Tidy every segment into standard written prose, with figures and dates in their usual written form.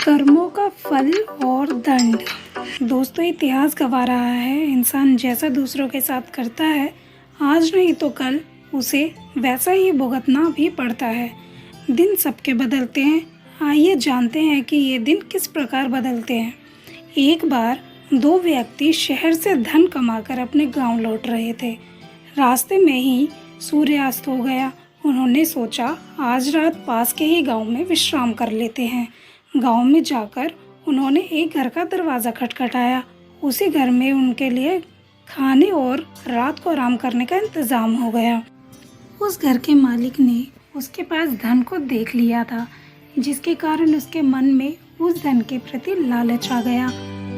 कर्मों का फल और दंड। दोस्तों, इतिहास गवाह रहा है, इंसान जैसा दूसरों के साथ करता है, आज नहीं तो कल उसे वैसा ही भुगतना भी पड़ता है। दिन सबके बदलते हैं। आइए जानते हैं कि ये दिन किस प्रकार बदलते हैं। एक बार दो व्यक्ति शहर से धन कमाकर अपने गांव लौट रहे थे। रास्ते में ही सूर्यास्त हो गया। उन्होंने सोचा, आज रात पास के ही गांव में विश्राम कर लेते हैं। गांव में जाकर उन्होंने एक घर का दरवाज़ा खटखटाया। उसी घर में उनके लिए खाने और रात को आराम करने का इंतज़ाम हो गया। उस घर के मालिक ने उसके पास धन को देख लिया था, जिसके कारण उसके मन में उस धन के प्रति लालच आ गया।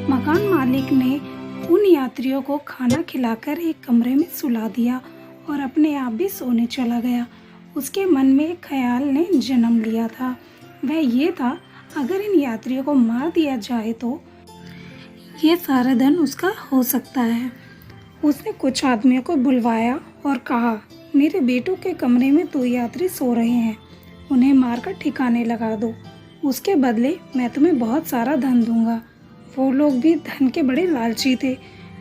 मकान मालिक ने उन यात्रियों को खाना खिलाकर एक कमरे में सुला दिया और अपने आप भी सोने चला गया। उसके मन में एक ख्याल ने जन्म लिया था। वह ये था, अगर इन यात्रियों को मार दिया जाए तो ये सारा धन उसका हो सकता है। उसने कुछ आदमियों को बुलवाया और कहा, मेरे बेटों के कमरे में दो यात्री सो रहे हैं, उन्हें मारकर ठिकाने लगा दो। उसके बदले मैं तुम्हें बहुत सारा धन दूंगा। वो लोग भी धन के बड़े लालची थे,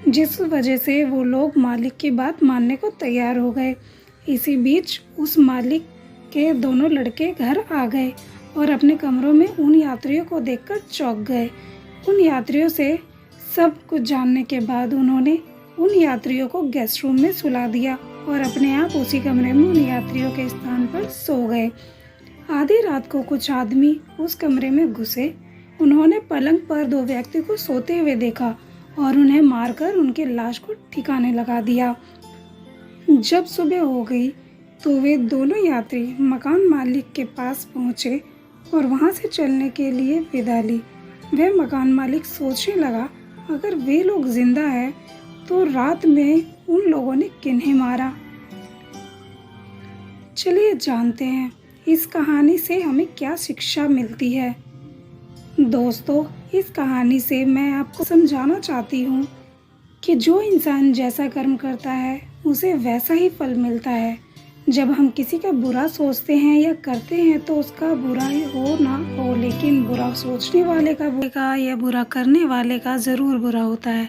जिस वजह से वो लोग मालिक की बात मानने को तैयार हो गए। इसी बीच उस मालिक के दोनों लड़के घर आ गए और अपने कमरों में उन यात्रियों को देखकर चौंक गए। उन यात्रियों से सब कुछ जानने के बाद उन्होंने उन यात्रियों को गेस्ट रूम में सुला दिया और अपने आप उसी कमरे में उन यात्रियों के स्थान पर सो गए। आधी रात को कुछ आदमी उस कमरे में घुसे। उन्होंने पलंग पर दो व्यक्ति को सोते हुए देखा और उन्हें मारकर उनकी लाश को ठिकाने लगा दिया। जब सुबह हो गई तो वे दोनों यात्री मकान मालिक के पास पहुंचे और वहां से चलने के लिए विदा ली। वह मकान मालिक सोचने लगा, अगर वे लोग जिंदा हैं तो रात में उन लोगों ने किन्हें मारा। चलिए जानते हैं इस कहानी से हमें क्या शिक्षा मिलती है। दोस्तों, इस कहानी से मैं आपको समझाना चाहती हूँ कि जो इंसान जैसा कर्म करता है उसे वैसा ही फल मिलता है। जब हम किसी का बुरा सोचते हैं या करते हैं तो उसका बुरा ही हो ना हो, लेकिन बुरा सोचने वाले का या बुरा करने वाले का ज़रूर बुरा होता है।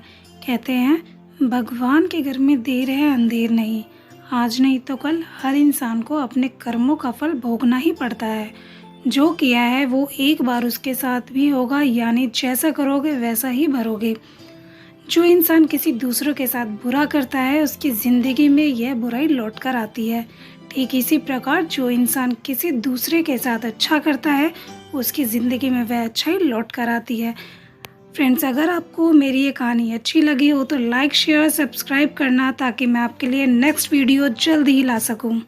कहते हैं, भगवान के घर में देर है अंधेर नहीं। आज नहीं तो कल हर इंसान को अपने कर्मों का फल भोगना ही पड़ता है। जो किया है वो एक बार उसके साथ भी होगा, यानी जैसा करोगे वैसा ही भरोगे। जो इंसान किसी दूसरों के साथ बुरा करता है उसकी ज़िंदगी में यह बुराई लौट कर आती है। ठीक इसी प्रकार जो इंसान किसी दूसरे के साथ अच्छा करता है उसकी ज़िंदगी में वह अच्छाई लौट कर आती है। फ्रेंड्स, अगर आपको मेरी ये कहानी अच्छी लगी हो तो लाइक, शेयर, सब्सक्राइब करना, ताकि मैं आपके लिए नेक्स्ट वीडियो जल्द ही ला सकूं।